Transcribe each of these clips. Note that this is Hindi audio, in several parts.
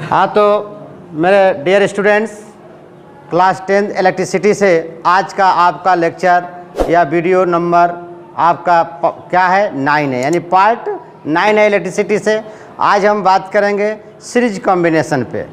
हाँ, तो मेरे डियर स्टूडेंट्स, क्लास 10 इलेक्ट्रिसिटी से आज का आपका लेक्चर या वीडियो नंबर आपका क्या है 9 है, यानी पार्ट 9 है इलेक्ट्रिसिटी से। आज हम बात करेंगे सीरीज कॉम्बिनेशन पे।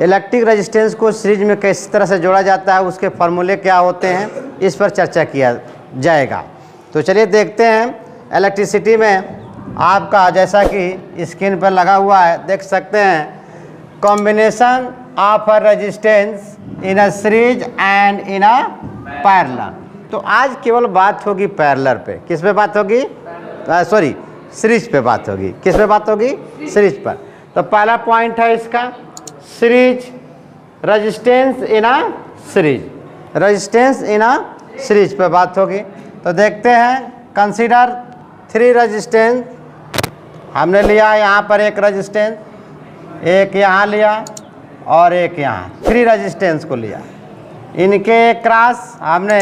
इलेक्ट्रिक रेजिस्टेंस को सीरीज में किस तरह से जोड़ा जाता है, उसके फार्मूले क्या होते हैं, इस पर चर्चा किया जाएगा। तो चलिए देखते हैं। इलेक्ट्रिसिटी में आपका जैसा कि स्क्रीन पर लगा हुआ है, देख सकते हैं, combination of a resistance in a series and in a parallel. तो आज केवल बात होगी पैरेलल पे। किस पे बात होगी? सॉरी, सीरीज पे बात होगी। किस पे बात होगी? सीरीज पर। तो पहला पॉइंट है इसका series, resistance in a series. Resistance in a series पे बात होगी। तो देखते हैं, कंसीडर 3 रेजिस्टेंस। हमने लिया यहाँ पर एक रेजिस्टेंस, एक यहाँ लिया और एक यहाँ, 3 रेजिस्टेंस को लिया। इनके क्रॉस हमने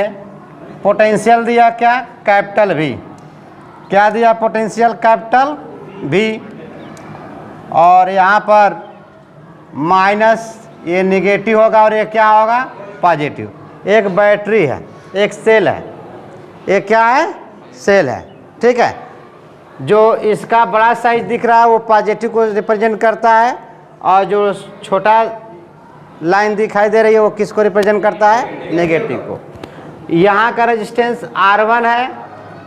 पोटेंशियल दिया क्या? Capital V। क्या दिया? Potential capital V। और यहाँ पर माइनस, ये निगेटिव होगा और ये क्या होगा? पॉजिटिव। एक बैटरी है, एक सेल है। ये क्या है? सेल है। ठीक है। जो इसका बड़ा साइज दिख रहा है वो पॉजिटिव को रिप्रेजेंट करता है, और जो छोटा लाइन दिखाई दे रही है वो किसको रिप्रेजेंट करता है? नेगेटिव को। यहाँ का रेजिस्टेंस R1 है,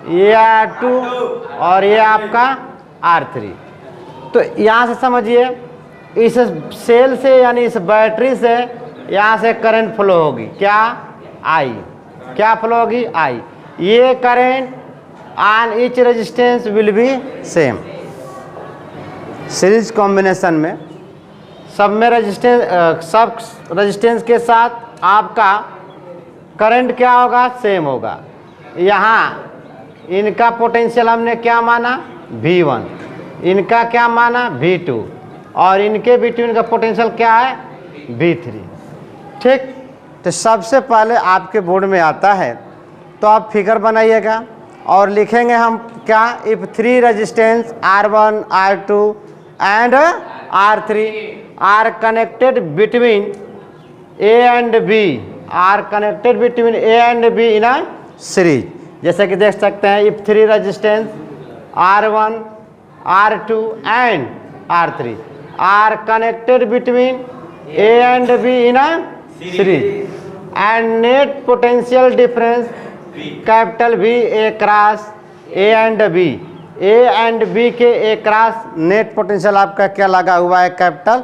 ये R2 और ये आपका R3। तो यहाँ से समझिए, इस सेल से यानी इस बैटरी से यहाँ से करंट फ्लो होगी। क्या? I। क्या फ्लो होगी? I। ये current on each resistance will B same. Series combination में सब में सब रेजिस्टेंस के साथ आपका करंट क्या होगा? सेम होगा। यहाँ इनका पोटेंशियल हमने क्या माना? V1। इनका क्या माना? V2। और इनके बिटवीन का पोटेंशियल क्या है? V3। ठीक। तो सबसे पहले आपके बोर्ड में आता है तो आप फिगर बनाइएगा और लिखेंगे हम क्या? If 3 resistance R1, R2 and R3 are connected between A and B, are connected between A and B in a series. जैसे कि देख सकते हैं, if 3 resistance R1, R2 and R3 are connected between A and B in a series and net potential difference capital V across A and B, A and B के ए क्रॉस नेट पोटेंशियल आपका क्या लगा हुआ है? कैपिटल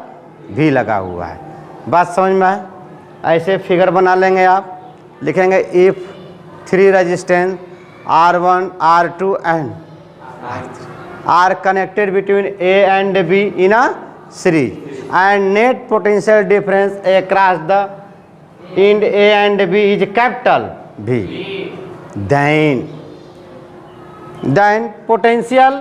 V लगा हुआ है। बात समझ में है? ऐसे फिगर बना लेंगे आप। लिखेंगे if 3 resistance R1, R2 and R3 are connected between A and B in a series and net potential difference across the end A and B is capital V. Then potential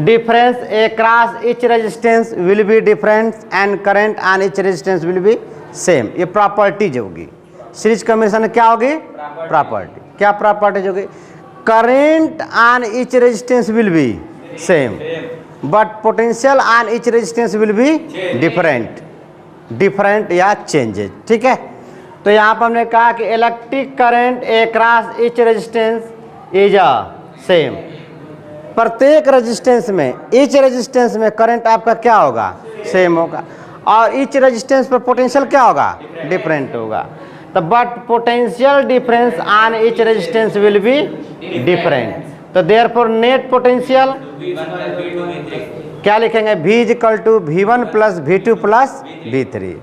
difference across each resistance will be different and current on each resistance will be same. ये प्रॉपर्टीज होगी। सीरीज कॉम्बिनेशन में क्या होगी? प्रॉपर्टी। क्या प्रॉपर्टीज होगी? Current on each resistance will B same but potential on each resistance will be different या चेंजेज। ठीक है। तो यहाँ पर हमने कहा कि electric current across each resistance is a same. प्रत्येक रेजिस्टेंस में, ईच रेजिस्टेंस में करंट आपका क्या होगा? सेम होगा। और ईच रेजिस्टेंस पर पोटेंशियल क्या होगा? डिफरेंट होगा। तो but potential difference on each resistance will be different. तो देयरफॉर नेट पोटेंशियल क्या लिखेंगे? V is equal to V1 plus V2 plus V3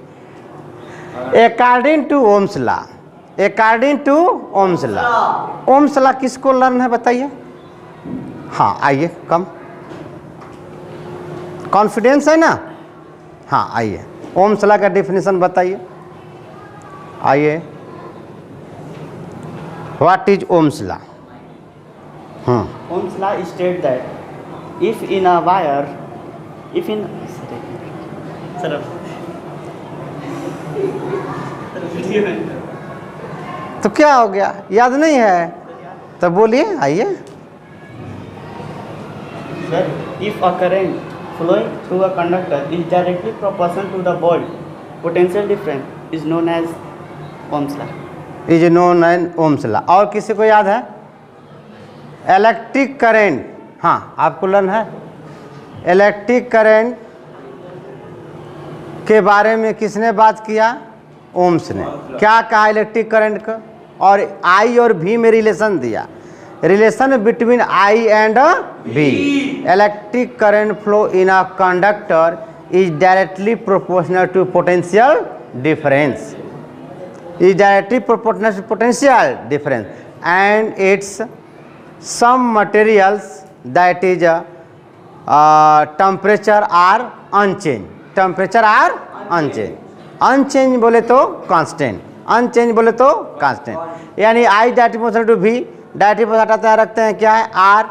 according to Ohm's law. According to Ohm's law. Ohm's law किसको लर्न है बताइए? हाँ, आइए, कम कॉन्फिडेंस है ना? हाँ, आइए, ओम्स लॉ का डेफिनेशन बताइए। आइए, what is Ohm's law? Ohm's law states that if in a wire, if in तो क्या हो गया? याद नहीं है तो बोलिए। आइए। Sir, if a current flowing through a conductor is directly proportional to the volt. Potential difference is known as Ohm's law. Is known as Ohm's law. और किसी को याद है? इलेक्ट्रिक करंट, हाँ आपको लर्न है। इलेक्ट्रिक करंट के बारे में किसने बात किया? ओम्स ने। क्या कहा इलेक्ट्रिक करंट का? और आई और भी में रिलेशन दिया, relation between I and V. Electric current flow in a conductor is directly proportional to potential difference, is directly proportional to potential difference, and its some materials that is temperature are unchanged, temperature are unchanged, unchanged बोले तो constant, unchanged बोले तो constant। यानी I directly proportional to V, directly proportional रखते हैं क्या है? R,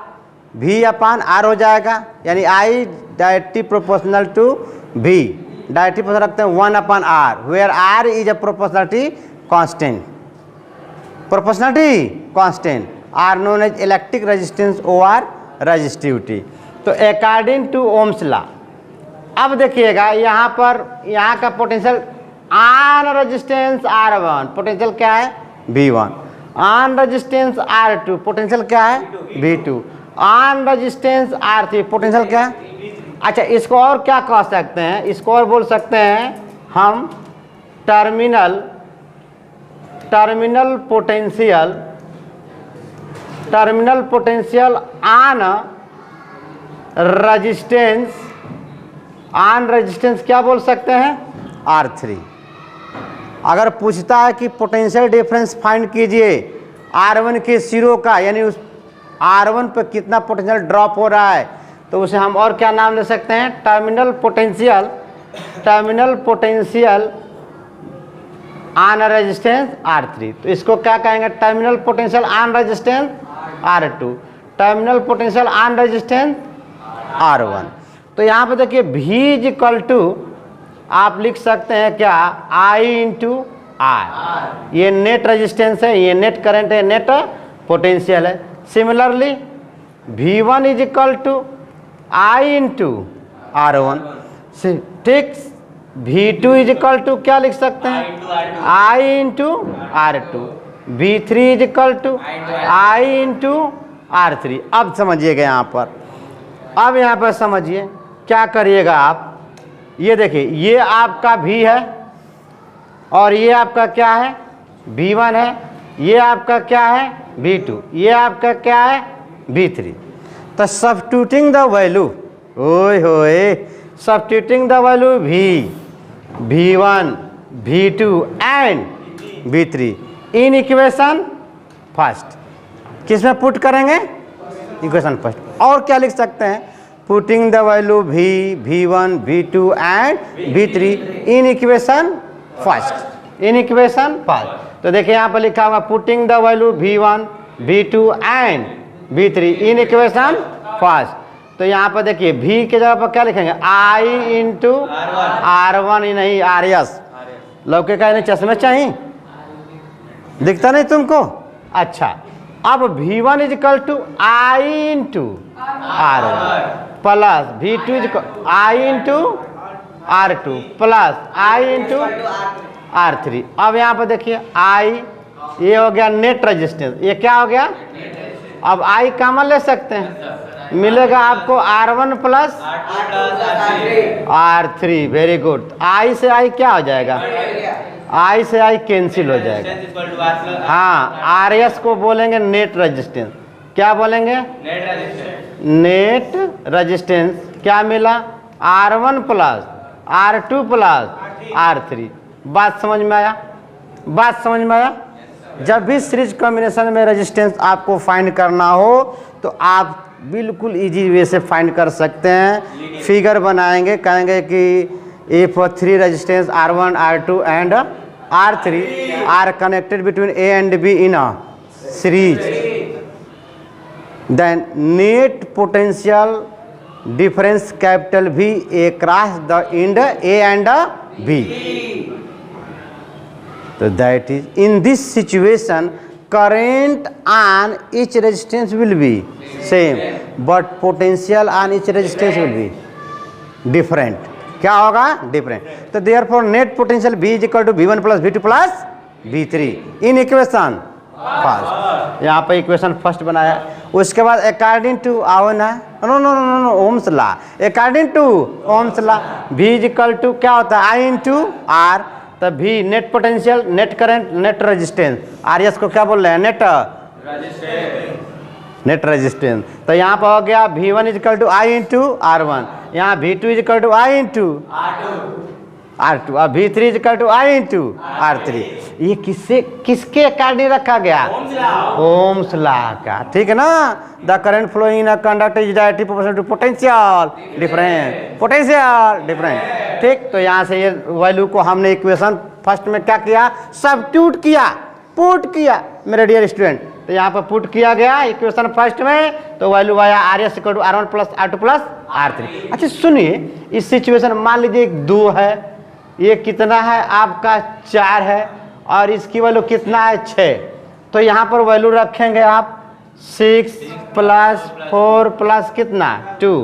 V अपान R हो जाएगा, यानी I directly proportional to V, directly proportional रखते हैं 1 upon R, where R is a proportionality constant, proportionality constant are known as electric resistance over resistivity. तो अकॉर्डिंग टू ओम्स लॉ, अब देखिएगा यहाँ पर, यहाँ का potential on resistance R1, potential क्या है? V1, on resistance R2, potential क्या है? V2, on resistance R3, potential क्या है? अच्छा, इसको और क्या कह सकते हैं? इसको और बोल सकते हैं हम टर्मिनल पोटेंशियल ऑन रेजिस्टेंस क्या बोल सकते हैं? R3। अगर पूछता है कि पोटेंशियल डिफरेंस फाइंड कीजिए R1 के जीरो का, यानी उस R1 पर कितना पोटेंशियल ड्रॉप हो रहा है, तो उसे हम और क्या नाम ले सकते हैं? Terminal potential on resistance R3। तो इसको क्या कहेंगे? Terminal potential on resistance R2, terminal potential on resistance R1। तो यहाँ पे देखिए V इज इक्वल टू आप लिख सकते हैं क्या? I into R। ये नेट रेजिस्टेंस है, ये नेट करंट है, नेट पोटेंशियल है। Similarly V1 is equal to I into R1, ठीक। V2 इज इक्वल टू क्या लिख सकते हैं? I into R2। V3 is equal to I into R3। अब समझिएगा यहाँ पर, अब यहाँ पर समझिए क्या करिएगा आप। ये देखिए, ये आपका V है और ये आपका क्या है? V1 है। ये आपका क्या है? V2। ये आपका क्या है? V3। तो सब्स्टिट्यूटिंग द वैल्यू, ओए होए, substituting the value V1, V2 and V3 in equation first, किसमें पुट करेंगे? Equation first. और क्या लिख सकते हैं? Putting the value V1, V2 and V3 in equation first, in equation first. तो देखिए यहाँ पर लिखा हुआ putting the value V1, V2 and V3 in equation first. तो यहाँ पर देखिए V के जगह पर क्या लिखेंगे? I इंटू R1 ही नहीं RS। लौके का इन्हें चश्मे चाहिए, दिखता नहीं तुमको? अच्छा, अब V1 is equal to I into R1 plus V2 is I into R2 plus I into R3। अब यहाँ पर देखिए I, ये हो गया नेट रेजिस्टेंस, ये क्या हो गया? अब I कॉमन ले सकते हैं, मिलेगा आपको R1 plus R3। Very good. I से I क्या हो जाएगा? I से I कैंसिल हो जाएगा। हाँ, RS को बोलेंगे नेट रेजिस्टेंस। क्या बोलेंगे? Net resistance. क्या मिला? R1 plus R2 plus R3। बात समझ में आया? बात समझ में आया? जब भी सीरीज कॉम्बिनेशन में रेजिस्टेंस आपको फाइंड करना हो तो आप बिल्कुल इजी वे से फाइंड कर सकते हैं। फिगर बनाएंगे, कहेंगे कि if 3 resistance R1, R2 and R3 are connected between A and B in a series, then net potential difference capital V across the end A and B। So that is, in this situation current on each resistance will be same, but potential on each resistance will be different. क्या होगा? डिफरेंट। तो therefore net potential V is equal to V1 plus V2 plus V3 in equation first. यहाँ पर इक्वेशन फर्स्ट बनाया। उसके बाद अकॉर्डिंग टू आओ ना, no no no no Ohm's law, according to Ohm's law V is equal to क्या होता है? I into R। तो V net potential, net current, net resistance. RS को क्या बोल रहे हैं? Net net resistance. तो यहाँ पर हो गया V1 is equal to I into R1, यहाँ V2 is equal to I into R2 और V3 is equal to I into R3। ये किसके अकॉर्डिंग रखा गया? ओम्स लॉ का। ठीक है ना? The current flowing in a conductor is directly proportional to potential difference, potential difference. ठीक, तो यहाँ से ये वैल्यू को हमने इक्वेशन फर्स्ट में क्या किया? सब्स्टिट्यूट किया, पुट किया मेरे डियर स्टूडेंट। तो यहाँ पर पुट किया गया इक्वेशन फर्स्ट में, तो वैल्यू आया RS equal to R1 plus R2 plus R3। अच्छा सुनिए, इस सिचुएशन मान लीजिए 2 है, ये कितना है आपका 4 है, और इसकी वैल्यू कितना है 6। तो यहाँ पर वैल्यू रखेंगे आप 6 प्लस 4 प्लस कितना 2,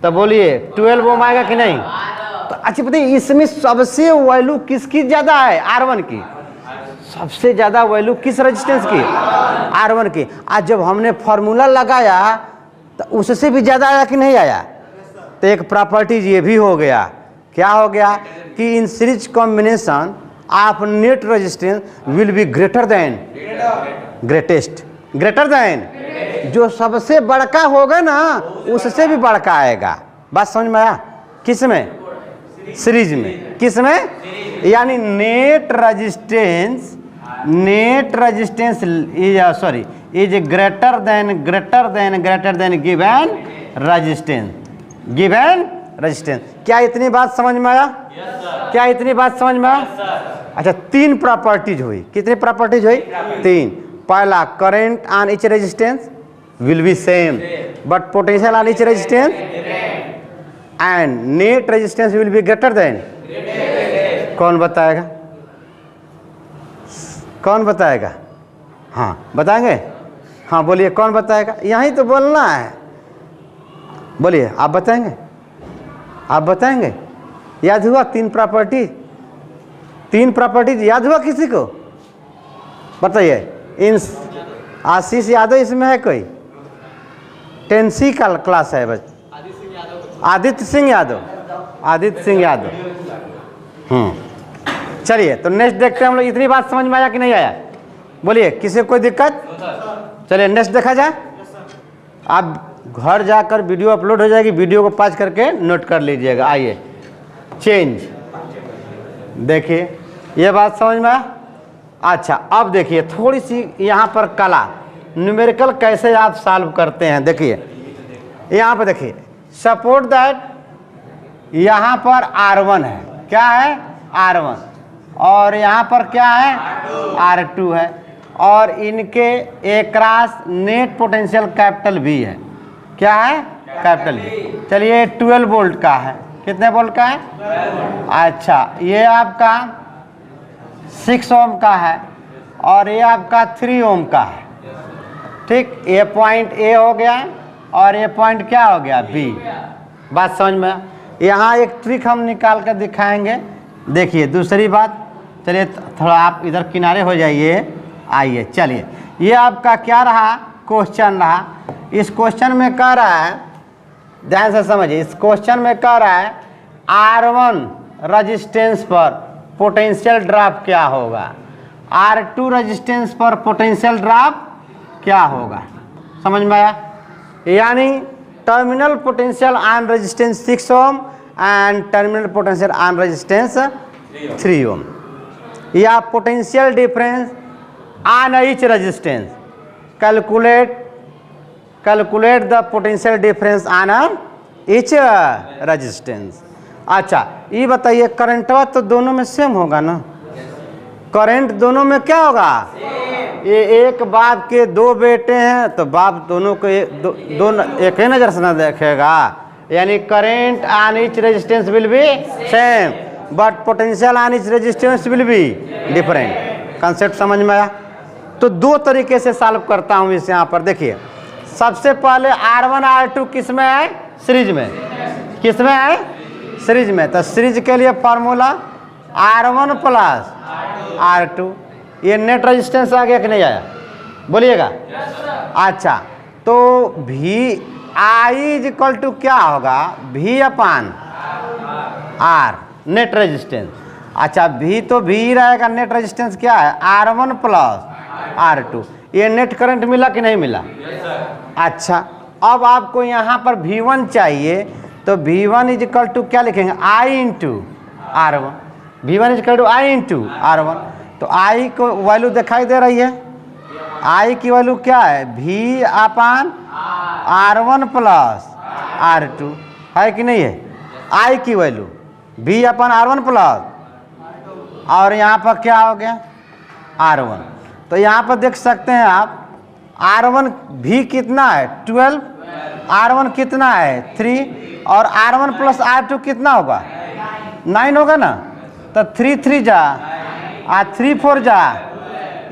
तो बोलिए 12 ओम आएगा कि नहीं? तो अच्छा बताइए इसमें सबसे वैल्यू किसकी ज़्यादा है? R1 की। सबसे ज़्यादा वैल्यू किस रेजिस्टेंस की? R1 की। आज जब हमने फार्मूला लगाया तो उससे भी ज़्यादा आया कि नहीं आया? तो एक प्रॉपर्टीज ये भी हो गया। क्या हो गया? कि in series combination of net resistance will be greater than greatest, greater than जो सबसे बड़का होगा ना उससे भी बड़का आएगा। बात समझ में आया? किस में? सीरीज में। किस में? यानी net resistance is sorry is greater than given resistance, given resistance. क्या इतनी बात समझ में आया? क्या इतनी बात समझ में आया? अच्छा 3 प्रॉपर्टीज हुई। कितनी प्रॉपर्टीज हुई? 3। पहला, current on each resistance will B same but potential on each resistance and net resistance will be greater than. कौन बताएगा? कौन बताएगा? हाँ बताएंगे? हाँ बोलिए, कौन बताएगा? यहीं तो बोलना है, बोलिए। आप बताएंगे? आप बताएंगे? याद हुआ 3 प्रॉपर्टीज याद हुआ किसी को? बताइए। इन आशीष यादव इसमें है कोई? 10C का क्लास है बस। आदित्य सिंह यादव। चलिए तो नेक्स्ट देखते हैं हम लोग। इतनी बात समझ में आया कि नहीं आया? बोलिए, किसी को कोई दिक्कत? चलिए नेक्स्ट देखा जाए। आप घर जाकर वीडियो अपलोड हो जाएगी, वीडियो को पॉज करके नोट कर लीजिएगा। आइए चेंज, देखिए ये बात समझ में आया? अच्छा अब देखिए थोड़ी सी यहाँ पर कला, न्यूमेरिकल कैसे आप सॉल्व करते हैं। देखिए यहाँ पर देखिए, सपोर्ट दैट यहाँ पर R1 है। क्या है? R1। और यहाँ पर क्या है? R2 है। और इनके across net potential capital V है। क्या है? Capital V। चलिए 12 वोल्ट का है। कितने वोल्ट का है? अच्छा ये आपका 6 ओम का है और ये आपका 3 ओम का है। ठीक, ये पॉइंट A हो गया और ये पॉइंट क्या हो गया? B। बात समझ में? यहाँ एक ट्रिक हम निकाल कर दिखाएंगे। देखिए दूसरी बात, चलिए थोड़ा आप इधर किनारे हो जाइए। आइए चलिए, ये आपका क्या रहा? क्वेश्चन रहा। इस क्वेश्चन में कह रहा है, ध्यान से समझिए, इस क्वेश्चन में कह रहा है R1 रेजिस्टेंस पर पोटेंशियल ड्रॉप क्या होगा, R2 रेजिस्टेंस पर पोटेंशियल ड्रॉप क्या होगा। समझ में आया? यानी terminal potential on resistance 6 ohm and terminal potential on resistance 3 ओम, या potential difference on each resistance. Calculate the potential difference on each resistance. अच्छा ये बताइए, करंटवा तो दोनों में सेम होगा ना? करंट दोनों में क्या होगा? ये एक बाप के 2 बेटे हैं तो बाप दोनों को दोनों एक ही नज़र से ना देखेगा। यानी current on each resistance will B same but potential on each resistance will be different. Concept समझ में आया? तो 2 तरीके से सॉल्व करता हूँ इस। यहाँ पर देखिए, सबसे पहले R1 R2 किस में है? सीरीज में। किस में है? सीरीज में, तो सीरीज के लिए फार्मूला R1 प्लस R2। ये नेट रेजिस्टेंस आ गया कि नहीं आया, बोलिएगा। अच्छा, तो V I is equal to क्या होगा, V upon R net resistance. अच्छा, V तो V ही रहेगा, नेट रेजिस्टेंस क्या है R1 प्लस R2। ये नेट करंट मिला कि नहीं मिला? अच्छा, अब आपको यहाँ पर V1 चाहिए, तो V1 इज इक्वल टू क्या लिखेंगे, I into R1। V1 is equal to I into R1। तो I को वैल्यू दिखाई दे रही है, I की वैल्यू क्या है, V अपान R1 प्लस R2 है कि नहीं है। I की वैल्यू V अपान R1 प्लस, और यहाँ पर क्या हो गया R1। तो यहाँ पर देख सकते हैं आप, R1 V कितना है 12, R1 कितना है 3, और R1 प्लस R2 कितना होगा 9 होगा ना। तो 3 3 जा, 3 4 जा,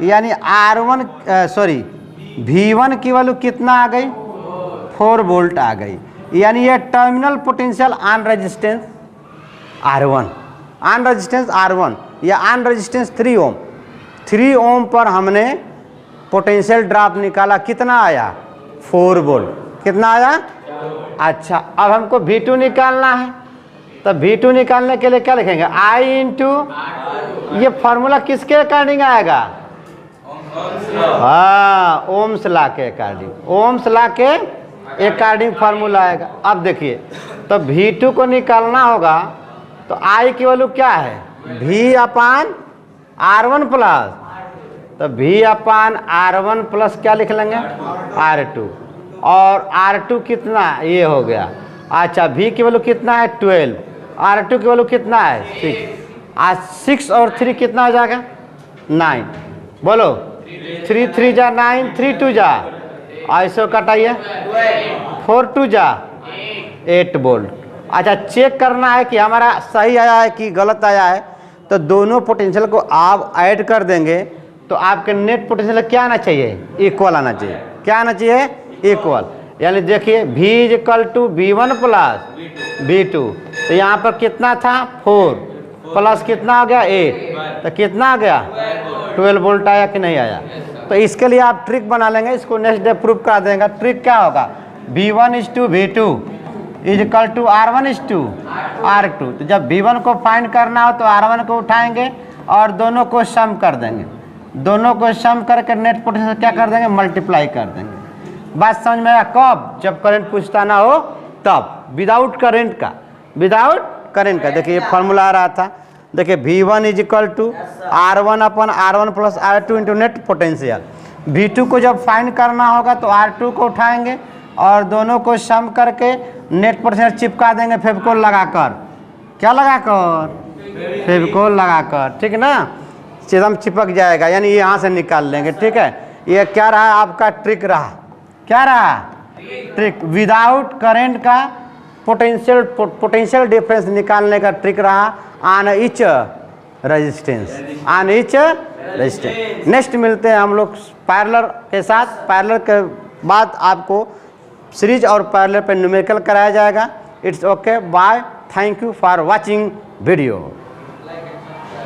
यानी R1 सॉरी V1 की वैल्यू कितना आ गई 4 वोल्ट आ गई। यानी ये terminal potential on resistance R1, on resistance R1 या ऑन रेजिस्टेंस 3 ओम, 3 ओम पर हमने पोटेंशियल ड्रॉप निकाला, कितना आया 4 वोल्ट। कितना आया? अच्छा, अब हमको V2 निकालना है, तो V2 निकालने के लिए क्या लिखेंगे, I इंटू, ये फार्मूला किसके अकॉर्डिंग आएगा, हाँ ओम्स लॉ के अकॉर्डिंग, ओम्स लॉ के अकॉर्डिंग फार्मूला आएगा। अब देखिए, तो V2 को निकालना होगा, तो I की वैल्यू क्या है V अपान R1 प्लस, तो V अपान R1 प्लस क्या लिख लेंगे R2, और R2 कितना ये हो गया। अच्छा, V की वैल्यू कितना है 12, R2 की वैल्यू कितना है 6। आज 6 और 3 कितना हो जाएगा 9, बोलो 3 3 जा 9, 3 2 जा, ऐसे कटाइए 4 2 जा 8 वोल्ट। अच्छा, चेक करना है कि हमारा सही आया है कि गलत आया है, तो दोनों पोटेंशियल को आप ऐड कर देंगे, तो आपके नेट पोटेंशियल क्या आना चाहिए, इक्वल आना चाहिए। क्या आना चाहिए, इक्वल। यानी देखिए V is equal to V1 plus V2, तो यहाँ पर कितना था 4 प्लस कितना आ गया 8, तो कितना आ गया 12 वोल्ट आया कि नहीं आया। तो इसके लिए आप ट्रिक बना लेंगे, इसको नेक्स्ट डे प्रूव कर देंगे। ट्रिक क्या होगा, V1 is to V2 is equal to R1 is to R2। तो जब V1 को फाइंड करना हो तो R1 को उठाएंगे और दोनों को सम कर देंगे, दोनों को सम करके नेट पोटेंशियल क्या कर देंगे, मल्टीप्लाई कर देंगे। बात समझ में आया? कब, जब करंट पूछता ना हो तब, विदाउट करंट का, विदाउट करंट का। देखिए ये फार्मूला आ रहा था, देखिए V1 is equal to R1 upon R1 plus R2 into net potential. V2 को जब फाइंड करना होगा तो R2 को उठाएंगे और दोनों को सम करके नेट पोटेंशियल चिपका देंगे फेविकोल लगाकर। क्या लगाकर, फेविकोल लगाकर, ठीक है ना, एकदम चिपक जाएगा, यानी ये यहाँ से निकाल लेंगे। ठीक है, ये क्या रहा आपका ट्रिक रहा, क्या रहा ट्रिक, विदाउट करंट का पोटेंशियल डिफरेंस निकालने का ट्रिक रहा on each resistance, on each resistance. Next मिलते हैं हम लोग पैरेलल के साथ। पैरेलल के बाद आपको सीरीज और पैरेलल पे न्यूमेरिकल कराया जाएगा। It's okay, bye, thank you for watching video.